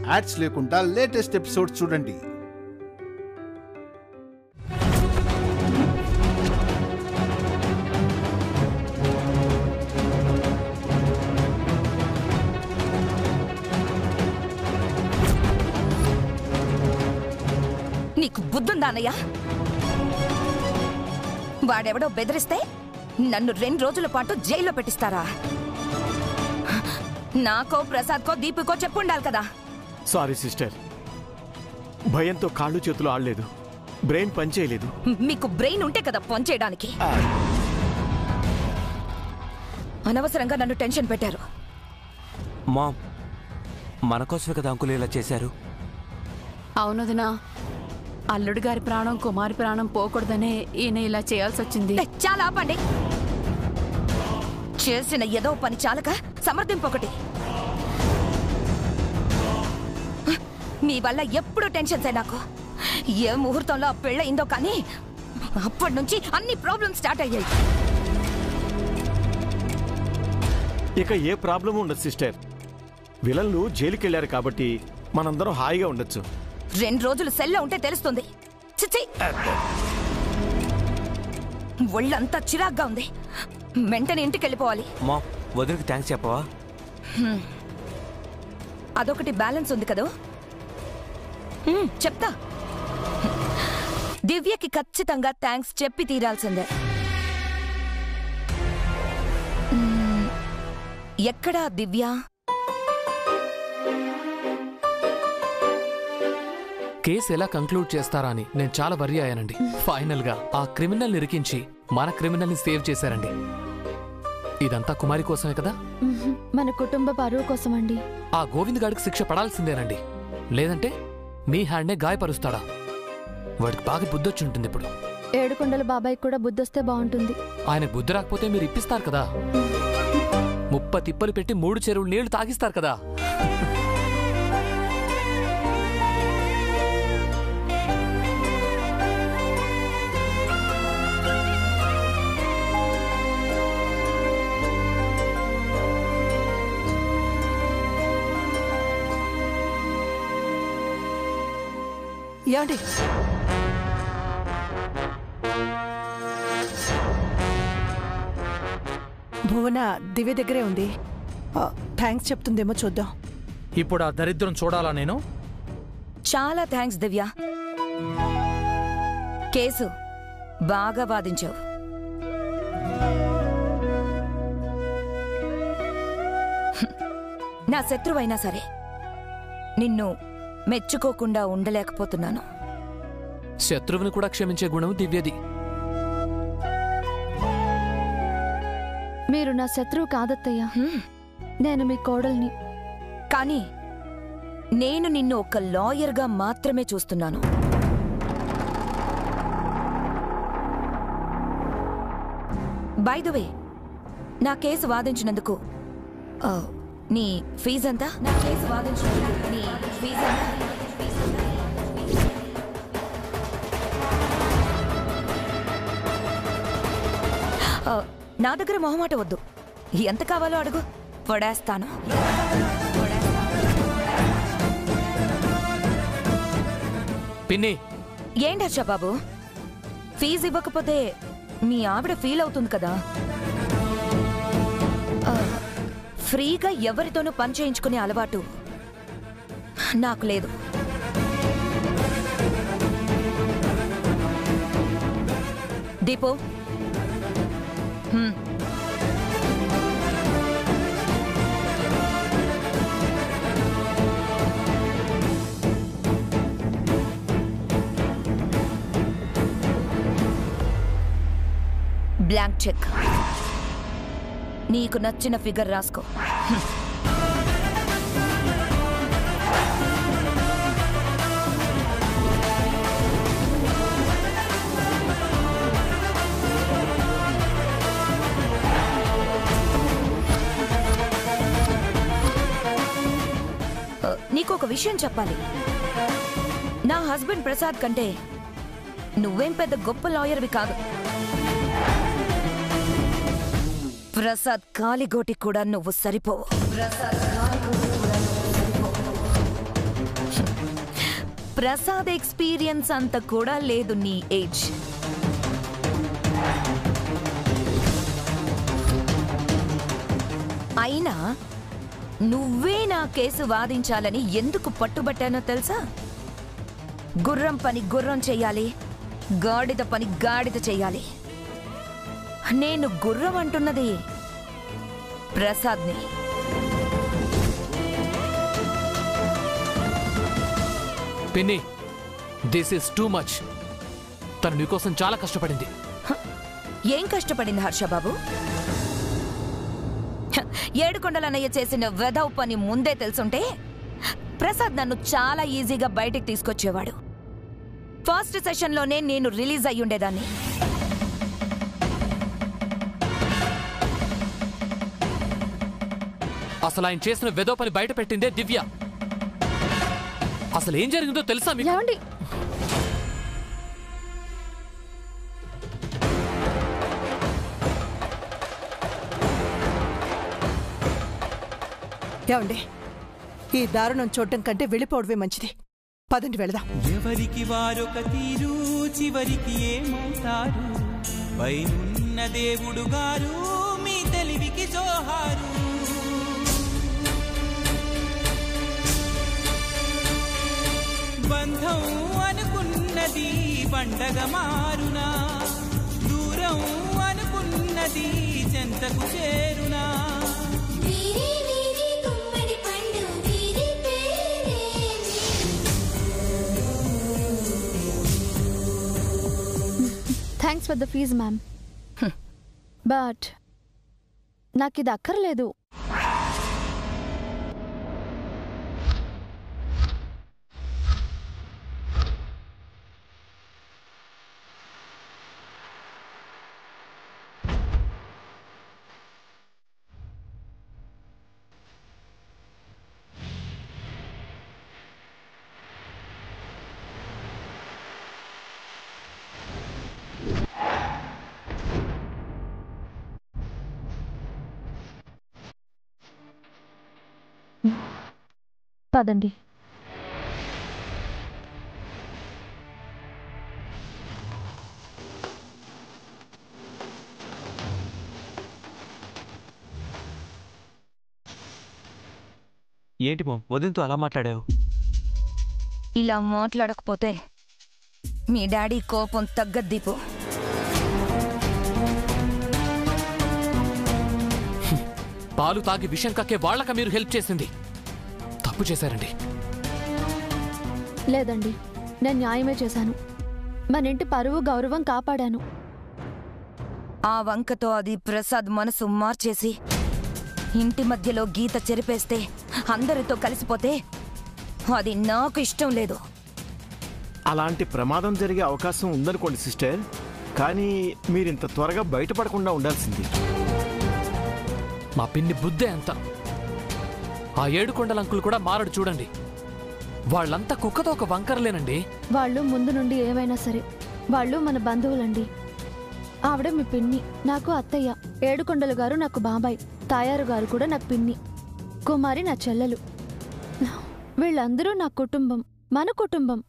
Ads లేకుండా latest episode చూడండి. నీకు బుద్ధుందా అన్నయ్య? వాడెవడో బెదిరిస్తే నన్ను 2 రోజుల పాటు జైల్లో పెట్టిస్తారా? నాకో ప్రసాద్కో దీపుకో చెప్పుండాలి కదా. సారీ సిస్టర్, భయంతో కాళ్ళు చేతులు ఆడలేదు, బ్రెయిన్ పనిచేయలేదు. మీకు బ్రెయిన్ ఉంటే కదా పనిచేయడానికి. అనవసరంగా నన్ను టెన్షన్ పెట్టారు. మామ్, మనకోసమే కదా అంకుల్ ఇలా చేశారు. అవునదినా, అల్లుడు గారి ప్రాణం కుమారి ప్రాణం పోకూడదనే ఈయన ఇలా చేయాల్సి వచ్చింది. చాలా ఆపండి. చేసిన ఏదో పని చాలక సమర్థింపొకటి. మీ వల్ల ఎప్పుడు టెన్షన్స్ నాకు. ఏ ముహూర్తంలో ఆ పెళ్ళయిందో కానీ అప్పటి నుంచి అన్ని ప్రాబ్లమ్స్ స్టార్ట్ అయ్యాయి. ఇక ఏ ప్రాబ్లం ఉండదు సిస్టర్. విలన్లు జైలుకి వెళ్ళారు కాబట్టి మనందరం హాయిగా ఉండొచ్చు. 2 రోజులు సెల్లో ఉంటే తెలుస్తుంది. చిచ్చి, ఒళ్ళంతా చిరాగ్గా ఉంది. వెంటనే ఇంటికి వెళ్ళిపోవాలి. మా వదిలికి థ్యాంక్స్ చెప్పవా? అదొకటి బ్యాలెన్స్ ఉంది కదా, చెప్తా. దివ్యకి ఖచ్చితంగా థ్యాంక్స్ చెప్పి తీరాల్సిందే. ఎక్కడా దివ్య? కేసు ఎలా కంక్లూడ్ చేస్తారా అని నేను చాలా వర్రీ అయ్యానండి. ఫైనల్ గా ఆ క్రిమినల్ నిరికించి మన క్రిమినల్ ని సేవ్ చేశారండి. ఇదంతా కుమారి కోసమే కదా? మన కుటుంబ పరువు కోసం అండి. ఆ గోవింద్ గాడికి శిక్ష పడాల్సిందేనండి, లేదంటే మీ హ్యాండ్నే గాయపరుస్తాడా? వాడికి బాగా బుద్ధొచ్చి ఉంటుంది. ఇప్పుడు ఏడుకొండల బాబాయ్ కూడా బుద్ధొస్తే బాగుంటుంది. ఆయన బుద్ధి రాకపోతే మీరు ఇప్పిస్తారు కదా, 30 తిప్పలు పెట్టి 3 చెరువులు నీళ్లు తాగిస్తారు కదా. ఏంటి భువన దివ్య దగ్గరే ఉంది. థ్యాంక్స్ చెప్తుందేమో చూద్దాం. ఇప్పుడు ఆ దరిద్రం చూడాలా నేను? చాలా థ్యాంక్స్ దివ్య. కేసు బాగా వాదించావు. నా శత్రువైనా సరే నిన్ను మెచ్చుకోకుండా ఉండలేకపోతున్నాను. శత్రువుని కూడా క్షమించే గుణం దివ్యది. మీరు నా శత్రువు కాదత్తయ్యా, నేను మీ కోడల్ని. కానీ నేను నిన్ను ఒక లాయర్గా మాత్రమే చూస్తున్నాను. బై ద వే, నా కేసు వాదించినందుకు నీ ఫీజు ఎంత? నా కేసు వాదించినందుకు నీ ఫీజు ఎంత? నా దగ్గర మొహమాట వద్దు, ఎంత కావాలో అడుగు, పడేస్తాను. పిన్ని, ఏంటి హర్ష బాబు, ఫీజు ఇవ్వకపోతే మీ ఆవిడ ఫీల్ అవుతుంది కదా. ఫ్రీగా ఎవరితోనూ పని చేయించుకునే అలవాటు నాకు లేదు. దీపు, బ్లాంక్ చెక్, నీకు నచ్చిన ఫిగర్ రాసుకో. నీకు ఒక విషయం చెప్పాలి. నా హస్బెండ్ ప్రసాద్ కంటే నువ్వేం పెద్ద గొప్ప లాయర్వి కాదు. ప్రసాద్ కాలిగోటి కూడా నువ్వు సరిపోవు. ప్రసాద్ ఎక్స్పీరియన్స్ అంత కూడా లేదు నీ ఏజ్. అయినా నువ్వే నా కేసు వాదించాలని ఎందుకు పట్టుబట్టానో తెలుసా? గుర్రం పని గుర్రం చెయ్యాలి, గాడిద పని గాడిద చెయ్యాలి. నేను గుర్రం అంటున్నది ప్రసాద్ని. పిన్ని, దిస్ ఇస్ టూ మచ్. తను నీకోసం చాలా కష్టపడింది. ఏం కష్టపడింది హర్షబాబు? ఏడుకొండలన్నయ్య చేసిన వెధవ్ పని ముందే తెలుసుంటే ప్రసాద్ నన్ను చాలా ఈజీగా బయటికి తీసుకొచ్చేవాడు. ఫస్ట్ సెషన్లోనే నేను రిలీజ్ అయ్యుండేదాన్ని. అసలు ఆయన చేసిన వెధవ పని బయట పెట్టిందే దివ్య. అసలు ఏం జరిగిందో తెలుసా మీకు? ఏమండి? ఏమండి, ఈ దారుణం చూడటం కంటే వెళ్ళిపోవడమే మంచిది. పదండి వెళదాం. ఎవరికి వారొక తీరు, చివరికి ఏమవుతారు? పైనున్న దేవుడు గారు మీ తెలివికి జోహారు. బంధం అనుకున్నది పండగ మారునా, దూరం అనుకున్నది చెంతకు చేరునా. Thanks for the fees ma'am, but నాకు ఇది అక్కర్లేదు. పదండి. ఏంటి మామ్, వదినతో అలా మాట్లాడావు? ఇలా మాట్లాడకపోతే మీ డాడీ కోపం తగ్గదు దీపు. పాలు తాగి విషం కక్కే వాళ్ళక మీరు హెల్ప్ చేసింది. తప్పు చేశారండి. లేదండి, నేను న్యాయమే చేశాను. మన ఇంటి పరువు గౌరవం కాపాడాను. ఆ వంకతో అది ప్రసాద్ మనసు మార్చేసి ఇంటి మధ్యలో గీత చెరిపేస్తే అందరితో కలిసిపోతే అది నాకు ఇష్టం లేదు. అలాంటి ప్రమాదం జరిగే అవకాశం ఉందనుకోండి సిస్టర్, కానీ మీరింత త్వరగా బయటపడకుండా ఉండాల్సింది. మా పిన్ని బుద్ధే అంత. ఆ ఏడుకొండల అంకుల్ కూడా మారడు చూడండి. వాళ్ళంతా కుక్కతో ఒక వంకరలేనండి. వాళ్ళు ముందు నుండి ఏమైనా సరే వాళ్ళు మన బంధువులండి. ఆవిడ మీ పిన్ని, నాకు అత్తయ్య. ఏడుకొండలు గారు నాకు బాబాయ్, తాయారు గారు కూడా నాకు పిన్ని, కుమారి నా చెల్లెలు. వీళ్ళందరూ నా కుటుంబం, మన కుటుంబం.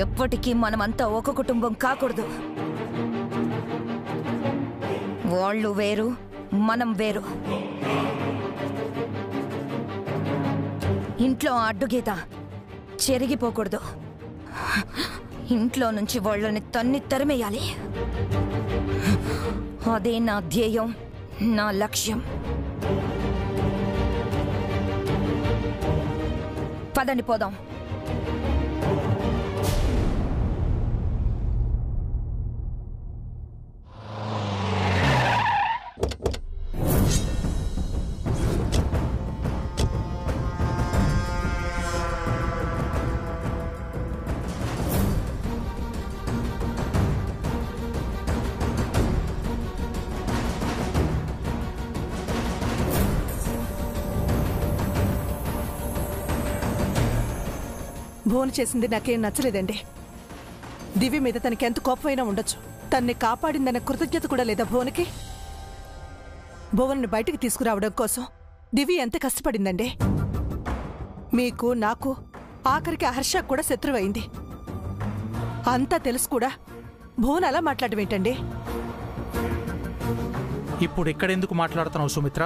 ఎప్పటికీ మనమంతా ఒక కుటుంబం కాకూడదు. వాళ్ళు వేరు, మనం వేరు. ఇంట్లో అడ్డుగీత చెరిగిపోకూడదు. ఇంట్లో నుంచి వాళ్ళని తన్ని తరిమేయాలి. అదే నా ధ్యేయం, నా లక్ష్యం. పదండి పోదాం. భువన్ చేసింది నాకేం నచ్చలేదండి. దివి మీద తనకి ఎంత కోపమైనా ఉండొచ్చు, తన్ని కాపాడిందన్న కృతజ్ఞత కూడా లేదా భువన్కి? భువన్ని బయటికి తీసుకురావడం కోసం దివి ఎంత కష్టపడిందండి. మీకు నాకు ఆఖరికి హర్ష కూడా శత్రువైంది. అంతా తెలుసు కూడా భువన్ అలా మాట్లాడటం ఏంటండి? ఇప్పుడు ఇక్కడెందుకు మాట్లాడుతున్నావు సుమిత్ర?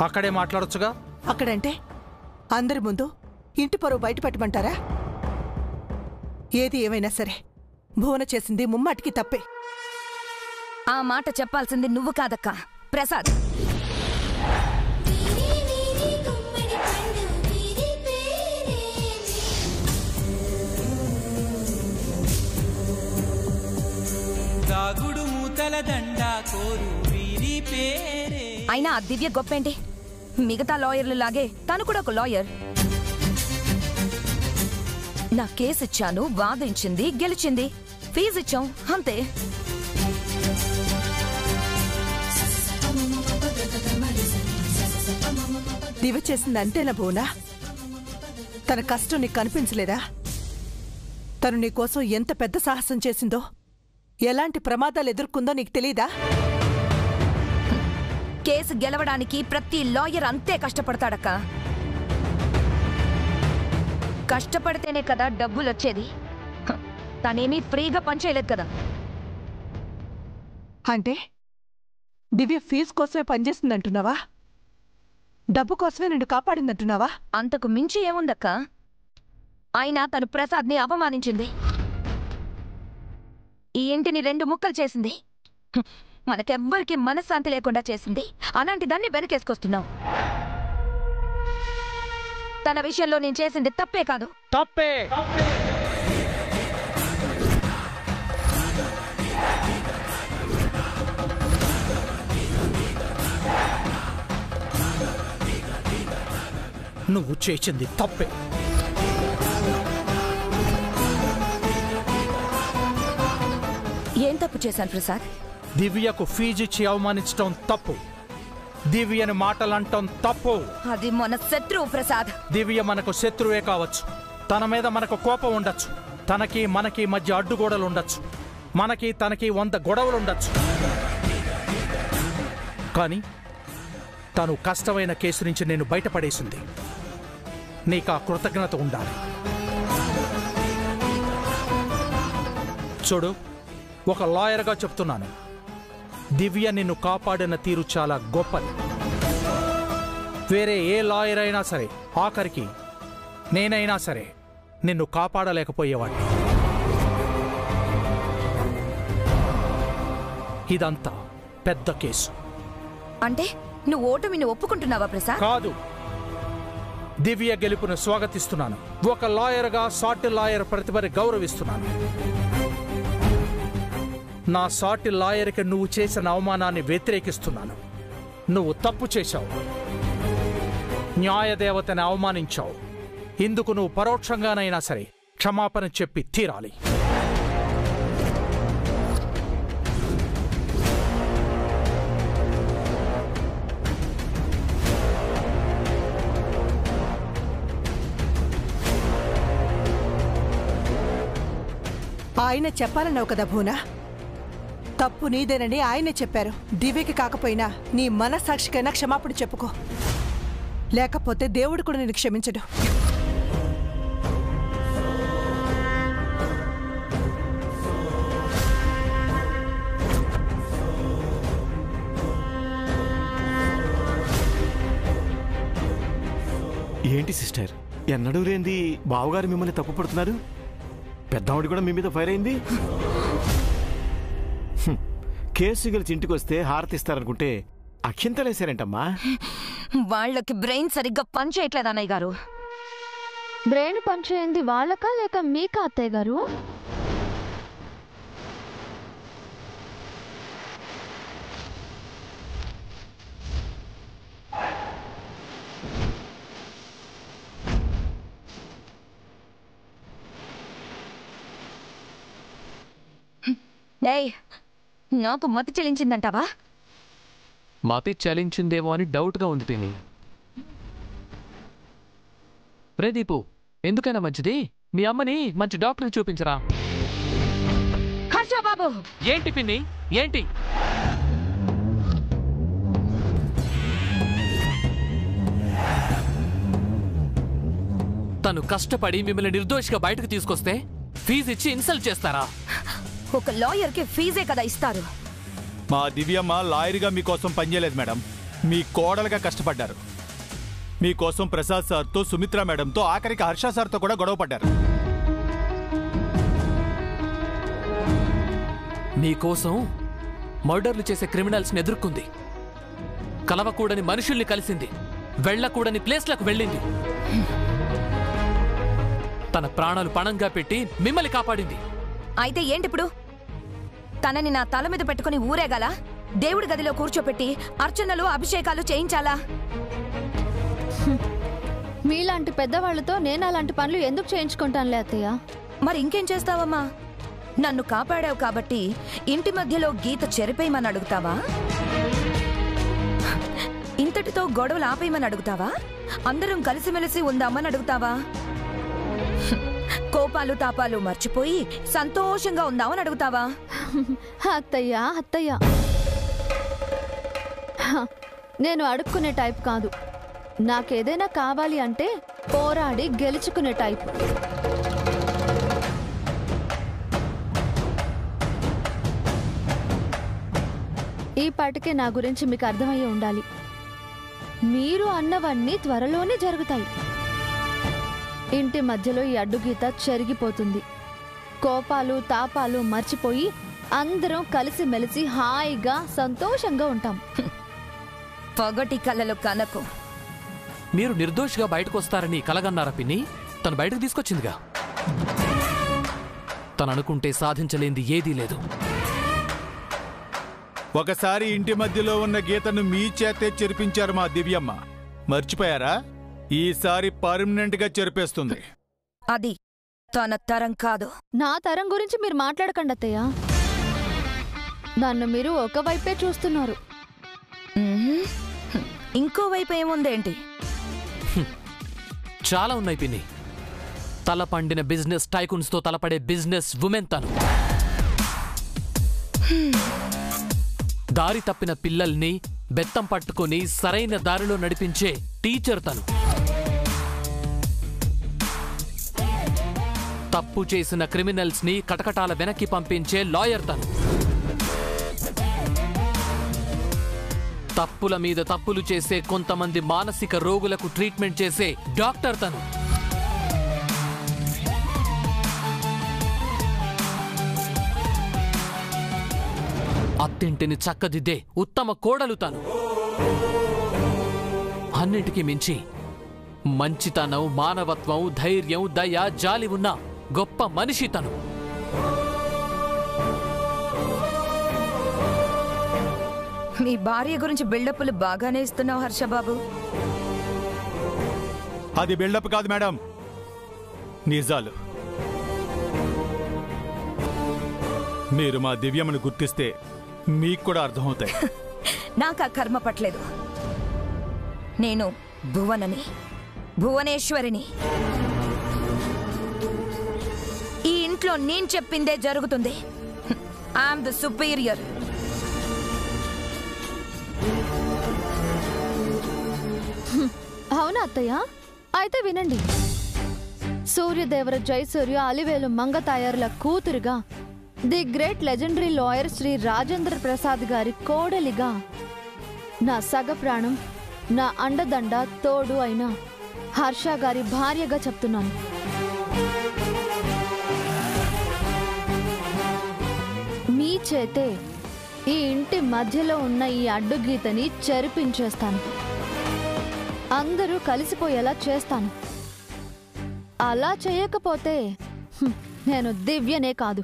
అక్కడే మాట్లాడొచ్చుగా. అక్కడంటే అందరి ముందు ఇంటి పరువు బయట పెట్టమంటారా? ఏది ఏమైనా సరే భువన చేసింది ముమ్మాటికి తప్పే. ఆ మాట చెప్పాల్సింది నువ్వు కాదక్క, ప్రసాద్. దాగుడు మూతల దండా కోరు వీరి పేరే. అయినా ఆ దివ్య గొప్పేంటి? మిగతా లాయర్లు లాగే తను కూడా ఒక లాయర్. నా కేసు ఇచ్చాను, వాదించింది, గెలిచింది, ఫీజు ఇచ్చాం, అంతే. దివ్య చేసింది అంతేనా భువనా? తన కష్టం నీకు కనిపించలేదా? తను నీకోసం ఎంత పెద్ద సాహసం చేసిందో, ఎలాంటి ప్రమాదాలు ఎదుర్కొందో నీకు తెలీదా? కేసు గెలవడానికి ప్రతి లాయర్ అంతే కష్టపడతాడక్క. కష్టపడితేనే కదా డబ్బులు వచ్చేది. తనేమీ ఫ్రీగా పనిచేయలేదు కదా. అంటే దివ్య ఫీజు కోసమే పనిచేస్తుందంటున్నావా? డబ్బు కోసమే నిన్ను కాపాడిందంటున్నావా? అంతకు మించి ఏముందక్క? అయినా తను ప్రసాద్ని అవమానించింది, ఈ ఇంటిని 2 ముక్కలు చేసింది, మనకెవ్వరికి మనశ్శాంతి లేకుండా చేసింది. అలాంటి దాన్ని వెనకేసుకొస్తున్నావు. తన విషయంలో నేను చేసింది తప్పే కాదు. తప్పే. నువ్వు చేసింది తప్పే. ఏం తప్పు చేశాను ప్రసాద్? దివ్యకు ఫీజు ఇచ్చి అవమానించడం తప్పు. దివ్యని మాటలంటం తప్పు. అది మన శత్రువు ప్రసాద్. దివ్య మనకు శత్రువే కావచ్చు. తన మీద మనకు కోపం ఉండొచ్చు. తనకి మనకి మధ్య అడ్డుగోడలు ఉండొచ్చు. మనకి తనకి 100 గొడవలుండొచ్చు. కానీ తను కష్టమైన కేసు నుంచి నేను బయటపడేసింది. నీకా కృతజ్ఞత ఉండాలి. చూడు, ఒక లాయర్గా చెప్తున్నాను, దివ్య నిన్ను కాపాడిన తీరు చాలా గొప్పది. వేరే ఏ లాయర్ అయినా సరే, ఆఖరికి నేనైనా సరే నిన్ను కాపాడలేకపోయేవాడిని. ఇదంతా పెద్ద కేసు. అంటే నువ్వు ఓటమిని ఒప్పుకుంటున్నావా ప్రసాద్? కాదు, దివ్య గెలుపును స్వాగతిస్తున్నాను. ఒక లాయర్గా సాటి లాయర్ ప్రతిభని గౌరవిస్తున్నాను. నా సాటి లాయర్కి నువ్వు చేసిన అవమానాన్ని వ్యతిరేకిస్తున్నాను. నువ్వు తప్పు చేశావు, న్యాయదేవతని అవమానించావు. ఇందుకు నువ్వు పరోక్షంగానైనా సరే క్షమాపణ చెప్పి తీరాలి. ఆయన చెప్పాలన్నావు కదా భూనా? తప్పు నీదేనని ఆయనే చెప్పారు. దివ్యకి కాకపోయినా నీ మనస్సాక్షికైనా క్షమాపణ చెప్పుకో, లేకపోతే దేవుడు కూడా నేను క్షమించడు. ఏంటి సిస్టర్, ఎన్నడూ లేంది బావగారు మిమ్మల్ని తప్పు పడుతున్నారు? పెద్దవాడు కూడా మీ మీద ఫైర్ అయింది. కేసు గెలిచి ఇంటికి వస్తే హారతిస్తారనుకుంటే అక్షింతలేశారేంటమ్మా? వాళ్ళకి బ్రెయిన్ సరిగ్గా పని చేయట్లేదు అన్నయ్య గారు. బ్రెయిన్ పనిచేయింది వాళ్ళకా లేక మీకా అత్తయ్య గారు? ఏయ్, నాకు మతి చెల్లించిందంటావా? మతి చలించిందేమో అని డౌట్గా ఉంది పిన్ని. ప్రదీపు, ఎందుకైనా మంచిది మీ అమ్మని మంచి డాక్టర్ని చూపించరా. హర్ష బాబు! ఏంటి పిన్ని, ఏంటి? తను కష్టపడి మిమ్మల్ని నిర్దోషిగా బయటకు తీసుకొస్తే ఫీజు ఇచ్చి ఇన్సల్ట్ చేస్తారా? ఒక లాయర్కి ఫీజే కదా ఇస్తారు. మా దివ్యమ్మ లాయర్గా మీకోసం పనిచేయలేదు మేడం, మీ కోడలుగా కష్టపడ్డారు. మీకోసం ప్రసాద్ సార్తో, సుమిత్ర మేడంతో, ఆఖరికి హర్ష సార్తో కూడా గొడవ పడ్డారు. మీకోసం మర్డర్లు చేసే క్రిమినల్స్ని ఎదుర్కొంది, కలవకూడని మనుషుల్ని కలిసింది, వెళ్ళకూడని ప్లేస్లకు వెళ్ళింది, తన ప్రాణాలు పణంగా పెట్టి మిమ్మల్ని కాపాడింది. అయితే ఏంటిప్పుడు? తనని నా తల మీద పెట్టుకుని ఊరేగాల? దేవుడి గదిలో కూర్చోపెట్టి అర్చనలు, అభిషేకాలు చేయించాలా? మీలాంటి పెద్దవాళ్లతో నేను అలాంటి పనులు ఎందుకు చేయించుకుంటానులే అత్తయ్య. మరి ఇంకేం చేస్తావమ్మా? నన్ను కాపాడావు కాబట్టి ఇంటి మధ్యలో గీత చెరిపేయమని అడుగుతావా? ఇంతటితో గొడవలు ఆపేయమని అడుగుతావా? అందరం కలిసిమెలిసి ఉందామని అడుగుతావా? కోపాలు తాపాలు మర్చిపోయి సంతోషంగా ఉందామని అడుగుతావా? అత్తయ్య అత్తయ్య, నేను అడుక్కునే టైప్ కాదు. నాకేదైనా కావాలి అంటే పోరాడి గెలుచుకునే టైప్. ఈ పాటికే నా గురించి మీకు అర్థమయ్యే ఉండాలి. మీరు అన్నవన్నీ త్వరలోనే జరుగుతాయి. ఇంటి మధ్యలో ఈ అడ్డుగీత చెరిగిపోతుంది. కోపాలు తాపాలు మర్చిపోయి అందరం కలిసిమెలిసి హాయిగా సంతోషంగా ఉంటాం. పగటి కళ్ళలో కనకు. మీరు నిర్దోషిగా బయటకు వస్తారని కలగన్నారా పిన్ని? తను బయటకు తీసుకొచ్చిందిగా. తను అనుకుంటే సాధించలేంది ఏదీ లేదు. ఒకసారి ఇంటి మధ్యలో ఉన్న గీతను మీ చేతే చెరిపించారు మా దివ్యమ్మ, మర్చిపోయారా? ఈసారి పర్మనెంట్ గా చెరిపేస్తుంది. అది తన తరం కాదు. నా తరం గురించి మీరు మాట్లాడకండి అత్తయ్య. నన్ను మీరు ఒకవైపే చూస్తున్నారు. ఇంకోవైపు ఏముందేంటి? చాలా ఉన్నాయి పిన్ని. తల పండిన బిజినెస్ టైకూన్స్ తో తలపడే బిజినెస్ ఉమెన్ తను. దారి తప్పిన పిల్లల్ని బెత్తం పట్టుకుని సరైన దారిలో నడిపించే టీచర్ తను. తప్పు చేసిన క్రిమినల్స్ ని కటకటాల వెనక్కి పంపించే లాయర్ తను. తప్పుల మీద తప్పులు చేసే కొంతమంది మానసిక రోగులకు ట్రీట్మెంట్ చేసే డాక్టర్ తను. అత్తింటిని చక్కదిద్దే ఉత్తమ కోడలు తను. అన్నిటికీ మించి మంచితనం, మానవత్వం, ధైర్యం, దయ, జాలి ఉన్న గొప్ప మనిషి తను. మీ భార్య గురించి బిల్డప్లు బాగానే ఇస్తున్నావు హర్షబాబు. అది బిల్డప్ కాదు మేడం, నిజాలు. మీరు మా దివ్యమ్మను గుర్తిస్తే మీకు కూడా అర్థమవుతాయి. నాకు ఆ కర్మ పట్లేదు. నేను భువనని, భువనేశ్వరిని. ఈ ఇంట్లో నేను చెప్పిందే జరుగుతుంది. I am the superior. అవునా అత్తయ్య? అయితే వినండి. సూర్యదేవర జయసూర్య అలివేలు మంగతాయారుల కూతురుగా the great legendary lawyer Shri Rajendra Prasad గారి కోడలిగా నా సగ ప్రాణం, నా అండదండ, తోడు అయిన హర్ష గారి భార్యగా చెప్తున్నాను. మీ చేతే ఈ ఇంటి మధ్యలో ఉన్న ఈ అడ్డుగీతని చెరిపించేస్తాను. అందరూ కలిసిపోయేలా చేస్తాను. అలా చేయకపోతే నేను దివ్యనే కాదు.